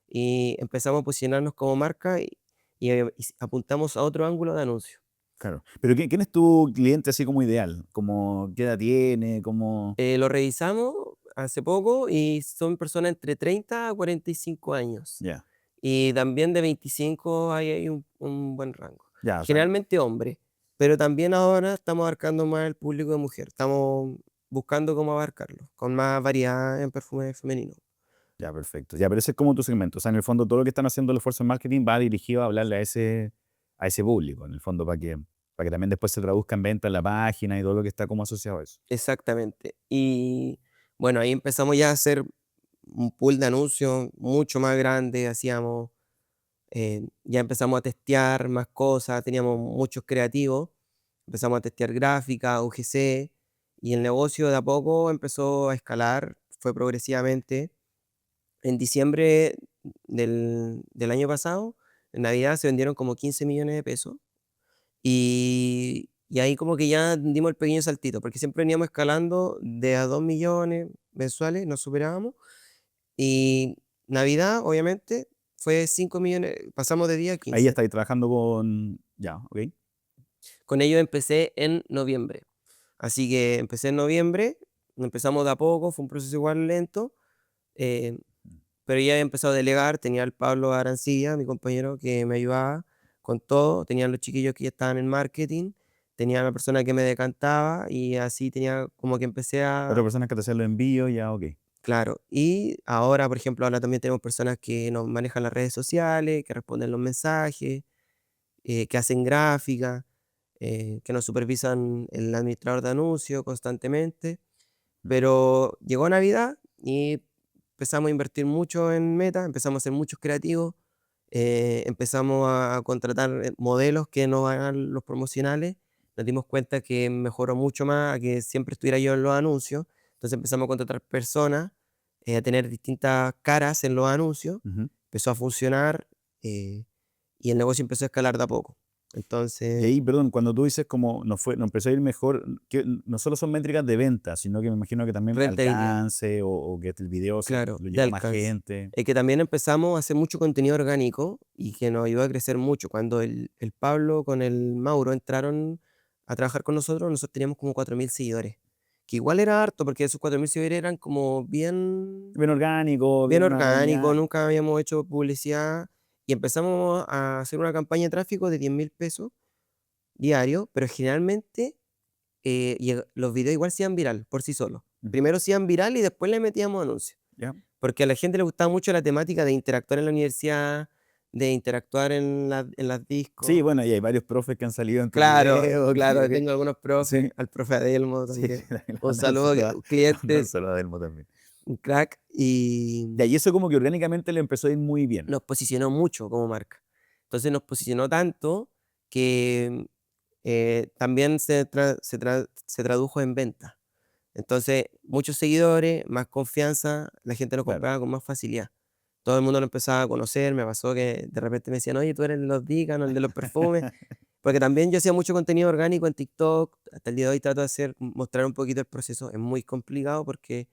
Speaker 3: y empezamos a posicionarnos como marca y apuntamos a otro ángulo de anuncio.
Speaker 2: Claro. Pero ¿quién es tu cliente así como ideal? ¿Como qué edad tiene? ¿Cómo...?
Speaker 3: Lo revisamos hace poco y son personas entre 30 a 45 años.
Speaker 2: Ya,
Speaker 3: Y también de 25 hay un buen rango.
Speaker 2: ya, o sea,
Speaker 3: Generalmente hombre, pero también ahora estamos abarcando más el público de mujer. Estamos buscando cómo abarcarlo, con más variedad en perfume femenino.
Speaker 2: ya, perfecto. Ya, pero ese es como tu segmento. O sea, en el fondo todo lo que están haciendo el esfuerzo en marketing va dirigido a hablarle a ese público, en el fondo, para que también después se traduzca en venta en la página y todo lo que está como asociado a eso.
Speaker 3: Exactamente. Y bueno, ahí empezamos ya a hacer un pool de anuncios mucho más grande, hacíamos, ya empezamos a testear más cosas, teníamos muchos creativos, empezamos a testear gráfica, UGC, y el negocio de a poco empezó a escalar, fue progresivamente. En diciembre del año pasado, en Navidad se vendieron como 15 millones de pesos. Y Y ahí como que ya dimos el pequeño saltito, porque siempre veníamos escalando de a 2 millones mensuales, nos superábamos. Y Navidad, obviamente, fue 5 millones, pasamos de 10 a
Speaker 2: Ahí ya
Speaker 3: 15.
Speaker 2: estáis trabajando con... Ya, ok.
Speaker 3: Con ellos empecé en noviembre. Así que empecé en noviembre, empezamos de a poco, fue un proceso igual lento, eh, pero ya he empezado a delegar, tenía al Pablo Arancilla, mi compañero, que me ayudaba con todo, tenía los chiquillos que ya estaban en marketing, tenía la persona que me decantaba y así tenía como que empecé
Speaker 2: Otra
Speaker 3: a...
Speaker 2: persona que te hacía los envíos, ya, ok.
Speaker 3: Claro, y ahora, por ejemplo, ahora también tenemos personas que nos manejan las redes sociales, que responden los mensajes, que hacen gráfica, que nos supervisan el administrador de anuncios constantemente.
Speaker 2: Mm.
Speaker 3: Pero llegó Navidad y empezamos a invertir mucho en Meta, empezamos a hacer muchos creativos, empezamos a contratar modelos que nos hagan los promocionales. Nos dimos cuenta que mejoró mucho más a que siempre estuviera yo en los anuncios. Entonces empezamos a contratar personas, a tener distintas caras en los anuncios.
Speaker 2: Ujú.
Speaker 3: Empezó a funcionar, eh, y el negocio empezó a escalar de a poco.
Speaker 2: Y
Speaker 3: Entonces,
Speaker 2: ahí, perdón, cuando tú dices como nos empezó a ir mejor, que no solo son métricas de venta, sino que me imagino que también
Speaker 3: rentabilidad.
Speaker 2: alcance o que el video
Speaker 3: Claro,
Speaker 2: lo
Speaker 3: de
Speaker 2: llega a más
Speaker 3: alcance.
Speaker 2: gente.
Speaker 3: Es que también empezamos a hacer mucho contenido orgánico y que nos ayudó a crecer mucho. Cuando el Pablo con el Mauro entraron a trabajar con nosotros teníamos como 4.000 seguidores, que igual era harto porque esos 4.000 seguidores eran como bien,
Speaker 2: Bien orgánico,
Speaker 3: bien
Speaker 2: bien una
Speaker 3: orgánicos,
Speaker 2: comunidad.
Speaker 3: nunca habíamos hecho publicidad y empezamos a hacer una campaña de tráfico de 10.000 pesos diario, pero generalmente los videos igual se iban viral por sí solos.
Speaker 2: Ujú.
Speaker 3: Primero se iban viral y después le metíamos anuncios.
Speaker 2: Ya.
Speaker 3: Porque a la gente le gustaba mucho la temática de interactuar en la universidad, de interactuar en las
Speaker 2: Sí,
Speaker 3: discos.
Speaker 2: bueno, y hay varios profes que han salido en tu
Speaker 3: Claro,
Speaker 2: video.
Speaker 3: claro, tengo algunos profes,
Speaker 2: Sí,
Speaker 3: al profe Adelmo
Speaker 2: sí,
Speaker 3: también.
Speaker 2: también le
Speaker 3: Un
Speaker 2: mandan
Speaker 3: saludo,
Speaker 2: saludos
Speaker 3: un
Speaker 2: mandan
Speaker 3: cliente,
Speaker 2: saludos a Delmo también.
Speaker 3: un crack,
Speaker 2: De
Speaker 3: y
Speaker 2: ahí eso como que orgánicamente le empezó a ir muy bien.
Speaker 3: nos posicionó mucho como marca. Entonces nos posicionó tanto que también se tradujo en venta. Entonces, muchos seguidores, más confianza, la gente lo
Speaker 2: Claro.
Speaker 3: compraba con más facilidad. Todo el mundo lo empezaba a conocer, me pasó que de repente me decían: "Oye, tú eres el de los Díganos, el de los perfumes", porque también yo hacía mucho contenido orgánico en TikTok, hasta el día de hoy trato de mostrar un poquito el proceso, es muy complicado porque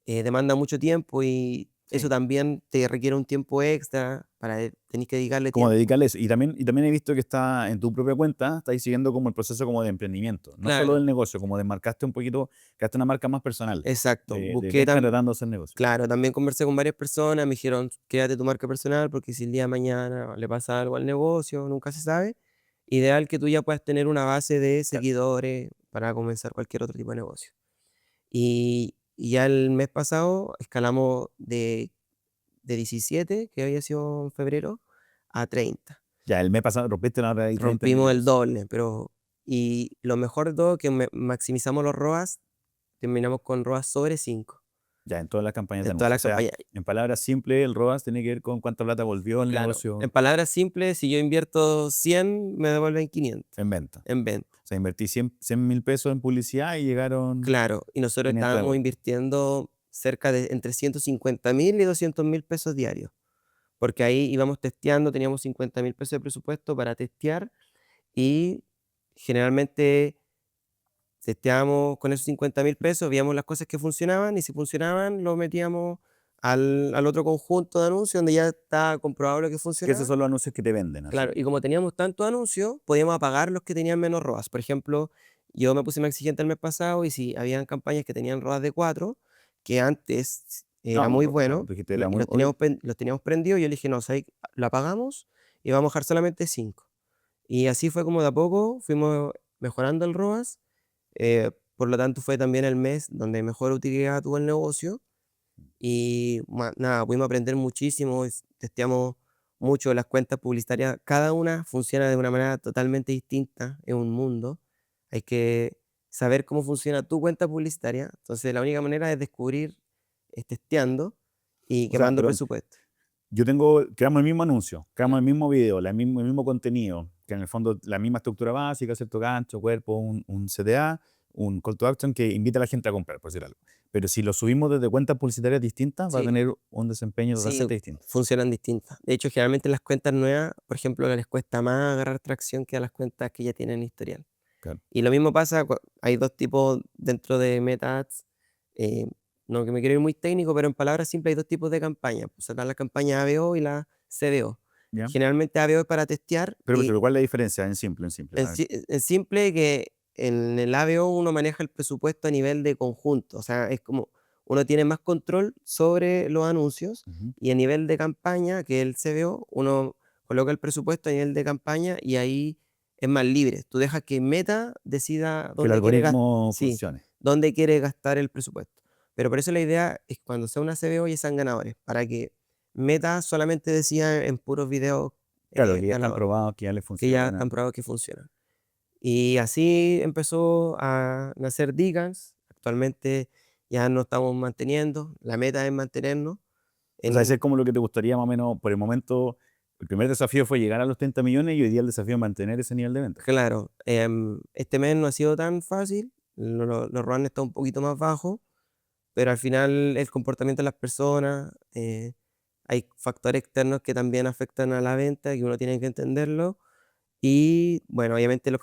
Speaker 3: demanda mucho tiempo y eso
Speaker 2: Sí.
Speaker 3: también te requiere un tiempo extra para tenés que dedicarle
Speaker 2: Como
Speaker 3: tiempo.
Speaker 2: dedicarle eso. Y también he visto que está en tu propia cuenta, estáis siguiendo como el proceso como de emprendimiento. No solo
Speaker 3: Claro,
Speaker 2: del negocio, como de marcaste un poquito, creaste una marca más personal,
Speaker 3: exacto.
Speaker 2: de
Speaker 3: Busqué
Speaker 2: venta tratando de hacer negocio.
Speaker 3: claro, también conversé con varias personas, me dijeron: "Créate tu marca personal, porque si el día de mañana le pasa algo al negocio, nunca se sabe. Ideal que tú ya puedas tener una base de
Speaker 2: Claro.
Speaker 3: seguidores para comenzar cualquier otro tipo de negocio". Y ya el mes pasado escalamos de 17, que había sido en febrero, a 30.
Speaker 2: Ya, el mes pasado rompiste la hora de 30
Speaker 3: Rompimos el
Speaker 2: niveles.
Speaker 3: doble, pero y lo mejor de todo que maximizamos los ROAS, terminamos con ROAS sobre 5
Speaker 2: Ya, en todas las campañas de
Speaker 3: en todas
Speaker 2: anuncio. O
Speaker 3: las
Speaker 2: sea,
Speaker 3: campañas.
Speaker 2: en palabras simples, el ROAS tiene que ver con cuánta plata volvió el
Speaker 3: Claro, en
Speaker 2: negocio
Speaker 3: palabras simples, si yo invierto 100 me devuelven 500
Speaker 2: en venta.
Speaker 3: en venta.
Speaker 2: O sea, invertí 100.000 pesos en publicidad y llegaron
Speaker 3: Claro, y nosotros
Speaker 2: 500 de
Speaker 3: estábamos
Speaker 2: vuelta.
Speaker 3: invirtiendo cerca de entre 150.000 y 200.000 pesos diarios, porque ahí íbamos testeando, teníamos 50.000 pesos de presupuesto para testear y generalmente testeábamos con esos 50.000 pesos, veíamos las cosas que funcionaban y si funcionaban lo metíamos al otro conjunto de anuncios donde ya estaba comprobado lo que
Speaker 2: Que esos
Speaker 3: funcionaba.
Speaker 2: son los anuncios que te venden,
Speaker 3: Claro,
Speaker 2: así.
Speaker 3: y como teníamos tantos anuncios, podíamos apagar los que tenían menos ROAS. Por ejemplo, yo me puse más exigente el mes pasado y si habían campañas que tenían ROAS de 4, que antes era
Speaker 2: No,
Speaker 3: muy
Speaker 2: claro,
Speaker 3: bueno,
Speaker 2: tú dijiste, era
Speaker 3: y
Speaker 2: muy obvio.
Speaker 3: los teníamos prendidos, yo le dije: "No, ¿sabes qué? Lo apagamos y vamos a dejar solamente 5". Y así fue como de a poco fuimos mejorando el ROAS, por lo tanto fue también el mes donde mejor utilidad tuvo el negocio y nada, pudimos aprender muchísimo, testeamos mucho las cuentas publicitarias, cada una funciona de una manera totalmente distinta, es un mundo. Hay que saber cómo funciona tu cuenta publicitaria. Entonces, la única manera es descubrir, es testeando y
Speaker 2: O sea,
Speaker 3: quemando
Speaker 2: perdón,
Speaker 3: presupuesto.
Speaker 2: creamos el mismo anuncio, creamos
Speaker 3: Claro,
Speaker 2: el mismo video, el mismo contenido, que en el fondo la misma estructura básica, ¿cierto? Gancho, cuerpo, un CTA, un call to action que invita a la gente a comprar, por decir algo. Pero si lo subimos desde cuentas publicitarias distintas, va a
Speaker 3: sí,
Speaker 2: tener un desempeño
Speaker 3: sí,
Speaker 2: totalmente distinto.
Speaker 3: funcionan distintas. De hecho, generalmente las cuentas nuevas, por ejemplo, les cuesta más agarrar tracción que a las cuentas que ya tienen historial.
Speaker 2: Claro.
Speaker 3: Y lo mismo pasa, hay dos tipos dentro de Meta Ads. eh, no que me quiero ir muy técnico, pero en palabras simples hay dos tipos de campañas. Pues están la campaña ABO y la CBO.
Speaker 2: ¿Ya?
Speaker 3: Generalmente ABO es para testear y
Speaker 2: Pero ¿cuál es la diferencia en simple? A ver.
Speaker 3: en simple que en el ABO uno maneja el presupuesto a nivel de conjunto. O sea, es como uno tiene más control sobre los anuncios
Speaker 2: Ujú.
Speaker 3: y a nivel de campaña, que es el CBO, uno coloca el presupuesto a nivel de campaña y ahí es más libre. Tú dejas que Meta decida
Speaker 2: Que el
Speaker 3: dónde quiere gastar,
Speaker 2: algoritmo
Speaker 3: sí,
Speaker 2: funcione.
Speaker 3: dónde quiere gastar el presupuesto. Pero por eso la idea es que cuando sea una CBO ya sean ganadores, para que Meta solamente decida en puros videos
Speaker 2: Claro, que ya están
Speaker 3: ganadores,
Speaker 2: probados, que ya les
Speaker 3: que ya
Speaker 2: funciona.
Speaker 3: están probados que funcionan. Y así empezó a nacer Digans. Actualmente ya nos estamos manteniendo. La meta es mantenernos.
Speaker 2: O sea, ese
Speaker 3: En,
Speaker 2: es como lo que te gustaría más o menos, por el momento, el primer desafío fue llegar a los 30 millones y hoy día el desafío es mantener ese nivel de venta.
Speaker 3: claro, este mes no ha sido tan fácil. Los runs están un poquito más bajos, pero al final el comportamiento de las personas, hay factores externos que también afectan a la venta, que uno tiene que entenderlo. Y bueno, obviamente el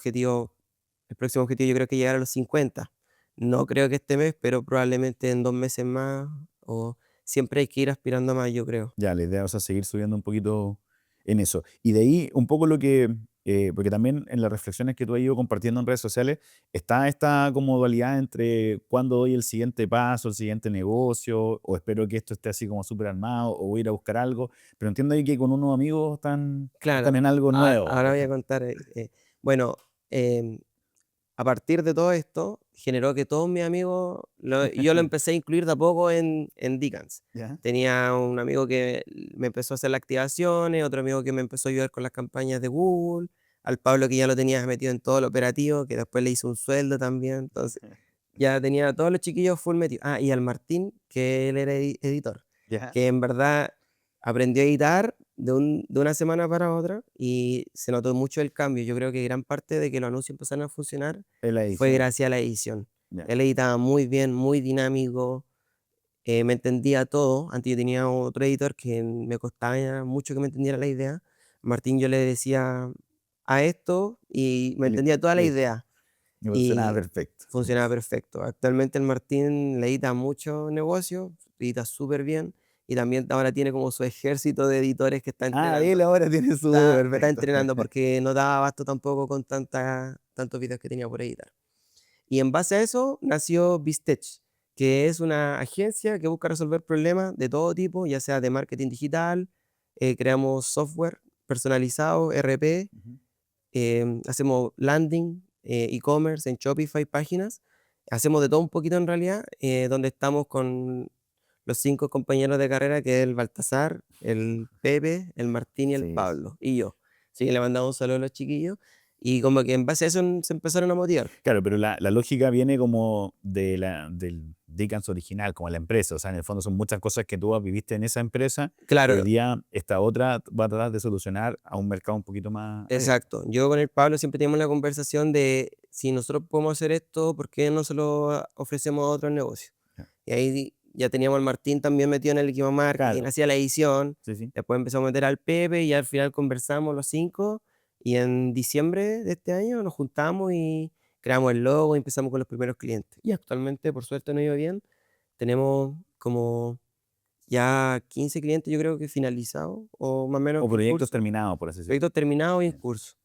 Speaker 3: próximo objetivo yo creo que llegar a los 50. No creo que este mes, pero probablemente en 2 meses más, o siempre hay que ir aspirando a más, yo creo.
Speaker 2: Ya, la idea es, o sea, seguir subiendo un poquito en eso. Y de ahí un poco lo que, porque también en las reflexiones que tú has ido compartiendo en redes sociales, está esta como dualidad entre cuándo doy el siguiente paso, el siguiente negocio, o espero que esto esté así como súper armado, o voy a ir a buscar algo. Pero entiendo ahí que con unos amigos están
Speaker 3: Claro,
Speaker 2: en algo nuevo.
Speaker 3: ahora voy a contar, bueno, em, a partir de todo esto, generó que todos mis amigos, yo lo empecé a incluir de a poco en Dicans.
Speaker 2: ¿Ya?
Speaker 3: Tenía un amigo que me empezó a hacer las activaciones, otro amigo que me empezó a ayudar con las campañas de Google, al Pablo que ya lo tenía metido en todo lo operativo, que después le hizo un sueldo también, entonces ya tenía a todos los chiquillos full metidos. Ah, y al Martín, que él era editor,
Speaker 2: ¿Ya?
Speaker 3: que en verdad aprendió a editar de una semana para otra y se notó mucho el cambio. Yo creo que gran parte de que los anuncios empezaron a funcionar
Speaker 2: En la
Speaker 3: fue
Speaker 2: edición.
Speaker 3: gracias a la edición.
Speaker 2: Ya.
Speaker 3: Él editaba muy bien, muy dinámico, me entendía todo. Antes yo tenía otro editor que me costaba mucho que me entendiera la idea. Martín yo le decía a esto y me
Speaker 2: Y
Speaker 3: entendía toda la
Speaker 2: listo.
Speaker 3: idea
Speaker 2: Y funcionaba
Speaker 3: y
Speaker 2: perfecto.
Speaker 3: funcionaba perfecto. Actualmente el Martín le edita mucho negocio, edita súper bien y también ahora tiene como su ejército de editores que está
Speaker 2: Ah, él
Speaker 3: entrenando.
Speaker 2: ahora tiene su
Speaker 3: Está
Speaker 2: perfecto.
Speaker 3: entrenando porque no daba abasto tampoco con tantos videos que tenía por editar. Y en base a eso nació Bistech, que es una agencia que busca resolver problemas de todo tipo, ya sea de marketing digital, creamos software personalizado, RP,
Speaker 2: Ujú.
Speaker 3: hacemos landing, e-commerce en Shopify, páginas. Hacemos de todo un poquito en realidad, donde estamos con los 5 compañeros de carrera, que es el Baltasar, el Pepe, el Martín y el
Speaker 2: Sí.
Speaker 3: Pablo, y yo. Así que le mandamos un saludo a los chiquillos. Y como que en base a eso se empezaron a motivar.
Speaker 2: Claro, pero la lógica viene como del Dickens original, como la empresa. O sea, en el fondo son muchas cosas que tú viviste en esa empresa y hoy
Speaker 3: Claro,
Speaker 2: día esta otra va a tratar de solucionar a un mercado un poquito más abierto.
Speaker 3: exacto. Yo con el Pablo siempre teníamos la conversación de si nosotros podemos hacer esto, ¿por qué no se lo ofrecemos a otros negocios?
Speaker 2: Ya.
Speaker 3: Y ahí ya teníamos al Martín también metido en el equipo marketing,
Speaker 2: Claro,
Speaker 3: hacía la edición,
Speaker 2: sí, sí.
Speaker 3: después empezamos a meter al Pepe y al final conversamos los 5 y en diciembre de este año nos juntamos y creamos el logo y empezamos con los primeros clientes. Y actualmente, por suerte, nos iba bien. Tenemos como ya 15 clientes, yo creo que finalizados o más o menos
Speaker 2: O
Speaker 3: en
Speaker 2: proyectos
Speaker 3: curso,
Speaker 2: terminados, por así decirlo.
Speaker 3: proyectos terminados y en
Speaker 2: Bien.
Speaker 3: curso.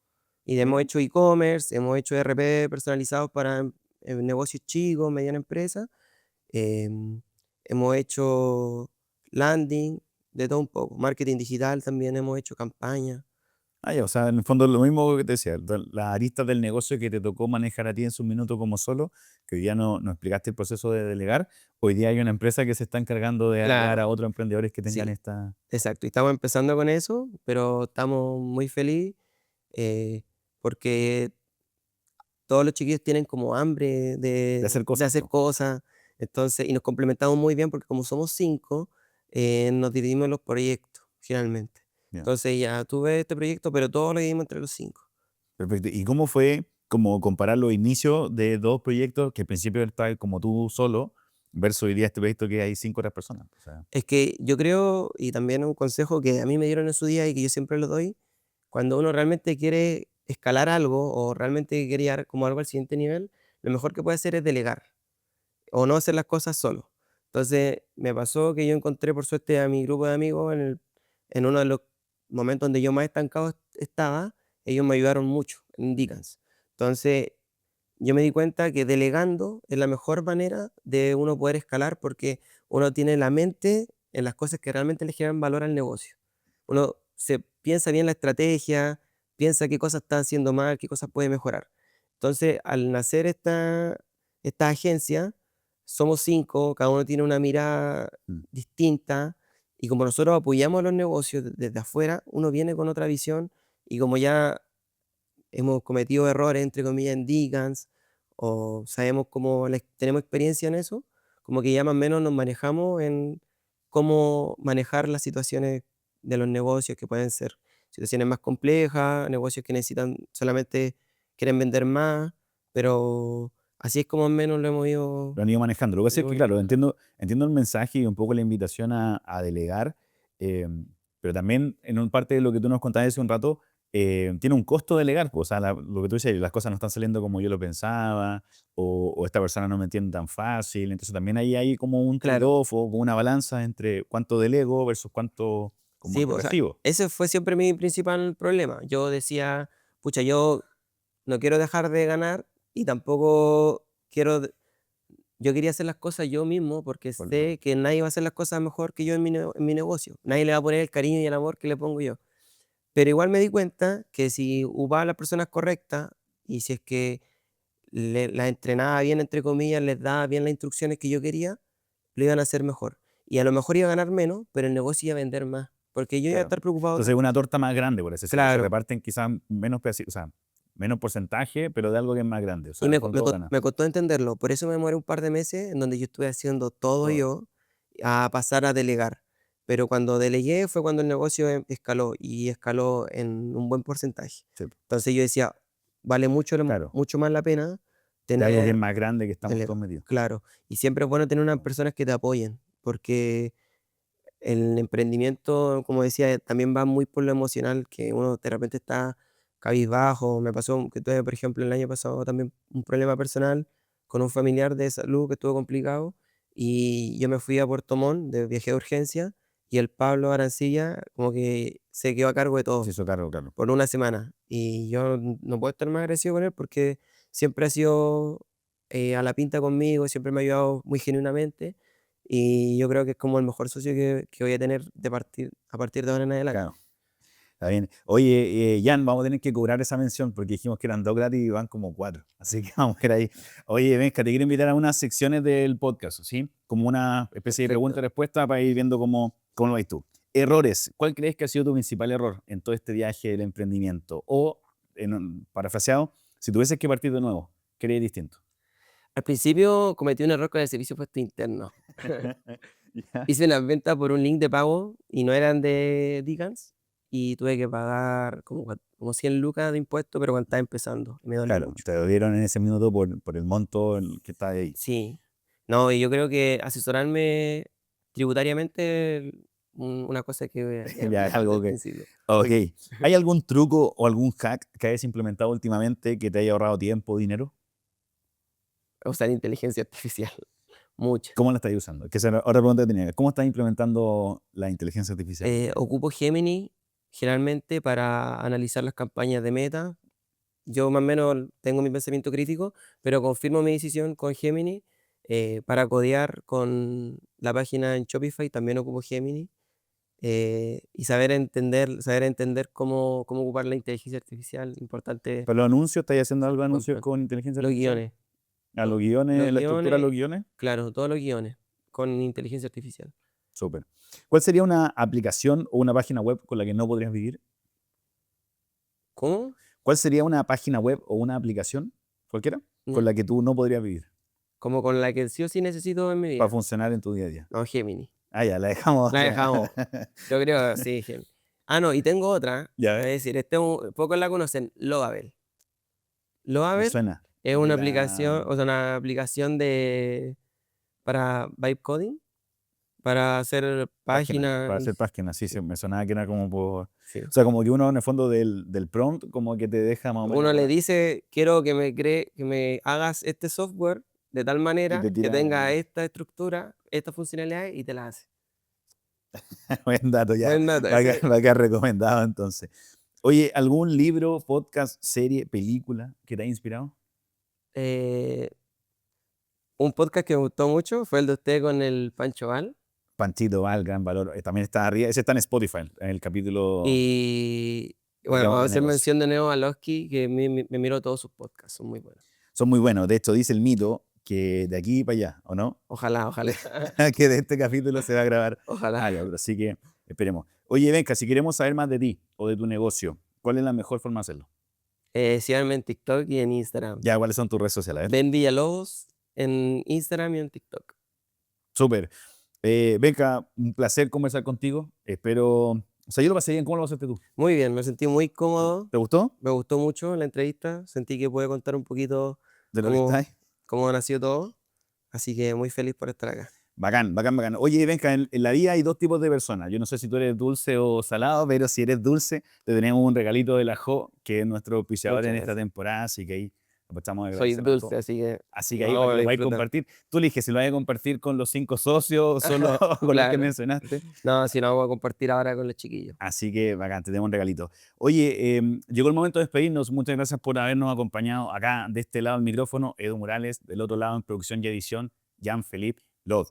Speaker 3: Y hemos
Speaker 2: Mira,
Speaker 3: hecho e-commerce, hemos hecho RP personalizados para negocios chicos, mediana empresa. em, Hemos hecho landing, de todo un poco. Marketing digital también hemos hecho campaña.
Speaker 2: ya, o sea, en el fondo lo mismo que te decía, las aristas del negocio que te tocó manejar a ti en su minuto como solo, que hoy día no explicaste el proceso de delegar, hoy día hay una empresa que se está encargando de ayudar a
Speaker 3: Claro,
Speaker 2: otros emprendedores que tengan
Speaker 3: sí,
Speaker 2: esta...
Speaker 3: exacto. Y estamos empezando con eso, pero estamos muy felices eh, porque todos los chiquillos tienen como hambre
Speaker 2: de hacer
Speaker 3: de
Speaker 2: cosas.
Speaker 3: hacer cosas. Entonces, y nos complementamos muy bien porque como somos 5 nos dividimos los proyectos, finalmente.
Speaker 2: Ya.
Speaker 3: Entonces ya tuve este proyecto, pero todos lo dividimos entre los 5.
Speaker 2: Perfecto. ¿Y cómo fue como comparar los inicios de dos proyectos que al principio estabas como tú solo versus hoy día este proyecto que hay 5 otras personas? O sea,
Speaker 3: Es que yo creo, y también un consejo que a mí me dieron en su día y que yo siempre lo doy, cuando uno realmente quiere escalar algo o realmente quería como algo al siguiente nivel, lo mejor que puede hacer es delegar o no hacer las cosas solo. Entonces, me pasó que yo encontré por suerte a mi grupo de amigos en uno de los momentos donde yo más estancado estaba, ellos me ayudaron mucho en Dicans. Entonces, yo me di cuenta que delegando es la mejor manera de uno poder escalar porque uno tiene la mente en las cosas que realmente le generan valor al negocio. Uno se piensa bien la estrategia, piensa qué cosas está haciendo mal, qué cosas puede mejorar. Entonces, al nacer esta agencia, somos 5, cada uno tiene una mirada
Speaker 2: Mm.
Speaker 3: distinta y como nosotros apoyamos a los negocios desde afuera, uno viene con otra visión y como ya hemos cometido errores, entre comillas, en Digans, o sabemos cómo tenemos experiencia en eso, como que ya más o menos nos manejamos en cómo manejar las situaciones de los negocios que pueden ser situaciones más complejas, negocios que necesitan solamente quieren vender más, pero así es como más o menos lo hemos ido,
Speaker 2: Lo han ido manejando. Lo que pasa
Speaker 3: lo
Speaker 2: es que,
Speaker 3: hemos ido
Speaker 2: claro,
Speaker 3: manejando.
Speaker 2: entiendo el mensaje y un poco la invitación a delegar, pero también en un parte de lo que tú nos contabas hace un rato, tiene un costo delegar, pues, o sea, lo que tú dices, las cosas no están saliendo como yo lo pensaba, o esta persona no me entiende tan fácil, entonces también ahí hay como un
Speaker 3: Claro,
Speaker 2: trade-off o como una balanza entre cuánto delego versus cuánto como
Speaker 3: sí,
Speaker 2: que
Speaker 3: pues, o sea,
Speaker 2: recibo.
Speaker 3: ese fue siempre mi principal problema. Yo decía, pucha, yo no quiero dejar de ganar y tampoco yo quería hacer las cosas yo mismo porque
Speaker 2: Por lo-
Speaker 3: sé que nadie va a hacer las cosas mejor que yo en mi negocio. Nadie le va a poner el cariño y el amor que le pongo yo. Pero igual me di cuenta que si ocupaba a las personas correctas y si es que las entrenaba bien, entre comillas, les daba bien las instrucciones que yo quería, lo iban a hacer mejor. Y a lo mejor iba a ganar menos, pero el negocio iba a vender más. Porque yo iba a
Speaker 2: Claro.
Speaker 3: estar preocupado.
Speaker 2: Entonces una torta más grande, por así decirlo. Se
Speaker 3: Claro.
Speaker 2: reparten quizás menos o sea, menos porcentaje, pero de algo que es más grande. O sea,
Speaker 3: Y
Speaker 2: en el fondo todo gana.
Speaker 3: me costó entenderlo, por eso me demoré un par de meses en donde yo estuve haciendo todo
Speaker 2: Todo.
Speaker 3: yo, a pasar a delegar. Pero cuando delegué fue cuando el negocio escaló, y escaló en un buen porcentaje.
Speaker 2: Sí,
Speaker 3: Entonces yo decía: "Vale
Speaker 2: claro.
Speaker 3: mucho más la pena
Speaker 2: De algo que es
Speaker 3: tener".
Speaker 2: más grande que estamos todos
Speaker 3: Delegar,
Speaker 2: metidos.
Speaker 3: claro. Y siempre es bueno tener unas personas que te apoyen, porque el emprendimiento, como decía, también va muy por lo emocional, que uno de repente está cabizbajo. Me pasó que tuve, por ejemplo, el año pasado también un problema personal con un familiar de salud que estuvo complicado y yo me fui a Puerto Montt de viaje de urgencia y el Pablo Arancilla como que se quedó a cargo de
Speaker 2: Se
Speaker 3: todo
Speaker 2: hizo cargo, claro.
Speaker 3: por una semana y yo no puedo estar más agradecido con él porque siempre ha sido a la pinta conmigo, siempre me ha ayudado muy genuinamente y yo creo que es como el mejor socio que voy a tener a partir de ahora en adelante.
Speaker 2: Claro. Está bien. Oye, Jan, vamos a tener que cobrar esa mención porque dijimos que eran 2 gratis y van como 4. Así que vamos a ir ahí. Oye, Benja, te quiero invitar a unas secciones del podcast, ¿sí? Como una especie de pregunta y
Speaker 3: Perfecto.
Speaker 2: respuesta para ir viendo cómo lo ves tú. Errores. ¿Cuál crees que ha sido tu principal error en todo este viaje del emprendimiento? O, parafraseado, si tuvieses que partir de nuevo, ¿qué harías distinto?
Speaker 3: Al principio cometí un error con el servicio de puesto interno.
Speaker 2: Ya.
Speaker 3: Hice unas ventas por un link de pago y no eran de Digans y tuve que pagar como 100 lucas de impuestos, pero cuando estaba empezando y me dolió
Speaker 2: Claro,
Speaker 3: mucho.
Speaker 2: te lo dieron en ese minuto por el monto que está ahí.
Speaker 3: Sí. No, y yo creo que asesorarme tributariamente, una cosa que voy a
Speaker 2: Ya es
Speaker 3: desde
Speaker 2: algo
Speaker 3: el
Speaker 2: que.
Speaker 3: principio.
Speaker 2: Ok. ¿Hay algún truco o algún hack que hayas implementado últimamente que te haya ahorrado tiempo o dinero?
Speaker 3: Usar inteligencia artificial, mucha.
Speaker 2: ¿Cómo la estás usando? Que esa era otra pregunta que tenía. ¿Cómo estás implementando la inteligencia artificial?
Speaker 3: Ocupo Gemini generalmente para analizar las campañas de Meta. Yo más o menos tengo mi pensamiento crítico, pero confirmo mi decisión con Gemini. Para codear con la página en Shopify también ocupo Gemini. Y saber entender cómo ocupar la inteligencia artificial, importante.
Speaker 2: ¿Para los anuncios estás haciendo algo de anuncios
Speaker 3: Compro
Speaker 2: con inteligencia
Speaker 3: los
Speaker 2: artificial?
Speaker 3: guiones,
Speaker 2: ¿A
Speaker 3: to
Speaker 2: los
Speaker 3: los
Speaker 2: guiones, la estructura de
Speaker 3: guiones,
Speaker 2: los guiones?
Speaker 3: claro, todos los guiones con inteligencia artificial.
Speaker 2: Súper. ¿Cuál sería una aplicación o una página web con la que no podrías vivir?
Speaker 3: ¿Cómo?
Speaker 2: ¿Cuál sería una página web o una aplicación, cualquiera, con
Speaker 3: Ya.
Speaker 2: la que tú no podrías vivir
Speaker 3: Como con la que sí o sí necesito en mi
Speaker 2: para
Speaker 3: vida.
Speaker 2: funcionar en tu día a día?
Speaker 3: No, Gemini.
Speaker 2: Ah, ya, la dejamos.
Speaker 3: La dejamos. Yo creo, sí, Gemini. Ah, no, y tengo otra,
Speaker 2: Ya
Speaker 3: es
Speaker 2: ves,
Speaker 3: decir, pocos la conocen, Lovable.
Speaker 2: me
Speaker 3: Lovable
Speaker 2: suena.
Speaker 3: es
Speaker 2: De
Speaker 3: una
Speaker 2: la.
Speaker 3: aplicación, o sea, una aplicación para vibe coding. para hacer
Speaker 2: Página, para
Speaker 3: páginas.
Speaker 2: hacer páginas, sí, me sonaba que era como por...
Speaker 3: Sí.
Speaker 2: O sea, como que uno en el fondo del prompt como que te deja más o menos...
Speaker 3: Uno le dice, quiero que me hagas este software de tal
Speaker 2: Y
Speaker 3: manera
Speaker 2: te
Speaker 3: que
Speaker 2: tira...
Speaker 3: tenga esta estructura, estas funcionalidades y te la hace.
Speaker 2: Buen dato, ya.
Speaker 3: Buen dato,
Speaker 2: Va a quedar,
Speaker 3: ese.
Speaker 2: va a quedar recomendado entonces. Oye, ¿algún libro, podcast, serie, película que te haya inspirado?
Speaker 3: Eh, un podcast que me gustó mucho fue el de usted con el Pancho Val.
Speaker 2: Panchito Val, gran valor. También está arriba, ese está en Spotify, en el capítulo
Speaker 3: Y bueno,
Speaker 2: Hablemos
Speaker 3: vamos a
Speaker 2: de
Speaker 3: hacer
Speaker 2: negocio.
Speaker 3: mención de Neo Alowski, que me miro todos sus podcasts, son muy buenos.
Speaker 2: Son muy buenos. De hecho, dice el mito que de aquí para allá, ¿o no?
Speaker 3: Ojalá, ojalá,
Speaker 2: Que de este capítulo se va a grabar
Speaker 3: ojalá.
Speaker 2: algo. Así que esperemos. Oye, Benja, si queremos saber más de ti o de tu negocio, ¿cuál es la mejor forma de hacerlo?
Speaker 3: Síganme en TikTok y en Instagram.
Speaker 2: Ya, ¿cuáles son tus redes sociales? A ver.
Speaker 3: Ben Villalobos en Instagram y en TikTok.
Speaker 2: Súper. Benja, un placer conversar contigo. Espero. O sea, yo lo pasé bien. ¿Cómo lo pasaste tú?
Speaker 3: Muy bien, me sentí muy cómodo.
Speaker 2: ¿Te gustó?
Speaker 3: Me gustó mucho la entrevista. Sentí que pude contar un poquito
Speaker 2: ¿De lo que
Speaker 3: cómo,
Speaker 2: estáis?
Speaker 3: cómo nació todo. Así que muy feliz por estar acá.
Speaker 2: Bacán, bacán, bacán. Oye, Benja, en la vida hay dos tipos de personas. Yo no sé si tú eres dulce o salado, pero si eres dulce, te tenemos un regalito de la Jo, que es nuestro auspiciador en
Speaker 3: Muchas
Speaker 2: esta
Speaker 3: gracias.
Speaker 2: temporada, así que ahí aprovechamos de
Speaker 3: Soy
Speaker 2: agradecerlo a
Speaker 3: dulce,
Speaker 2: todos.
Speaker 3: así que
Speaker 2: Así que
Speaker 3: no
Speaker 2: ahí
Speaker 3: lo voy a
Speaker 2: lo vais a
Speaker 3: disfrutar.
Speaker 2: compartir. Tú eliges si lo vas a compartir con los 5 socios o solo con los que
Speaker 3: Claro.
Speaker 2: mencionaste.
Speaker 3: No, si no, voy a compartir ahora con los chiquillos.
Speaker 2: Así que bacán, te tenemos un regalito. Oye, llegó el momento de despedirnos. Muchas gracias por habernos acompañado acá de este lado del micrófono, Edu Morales, del otro lado en producción y edición, Jean-Philippe Lod.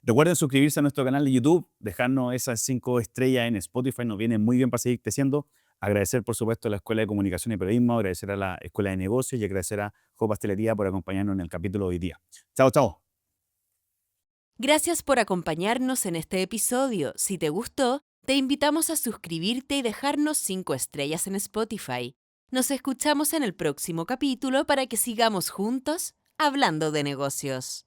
Speaker 2: Recuerden suscribirse a nuestro canal de YouTube, dejarnos esas 5 estrellas en Spotify, nos viene muy bien para seguir creciendo. Agradecer, por supuesto, a la Escuela de Comunicación y Periodismo, agradecer a la Escuela de Negocios y agradecer a Jo Pastelería por acompañarnos en el capítulo de hoy día. Chao, chao.
Speaker 1: Gracias por acompañarnos en este episodio. Si te gustó, te invitamos a suscribirte y dejarnos 5 estrellas en Spotify. Nos escuchamos en el próximo capítulo para que sigamos juntos hablando de negocios.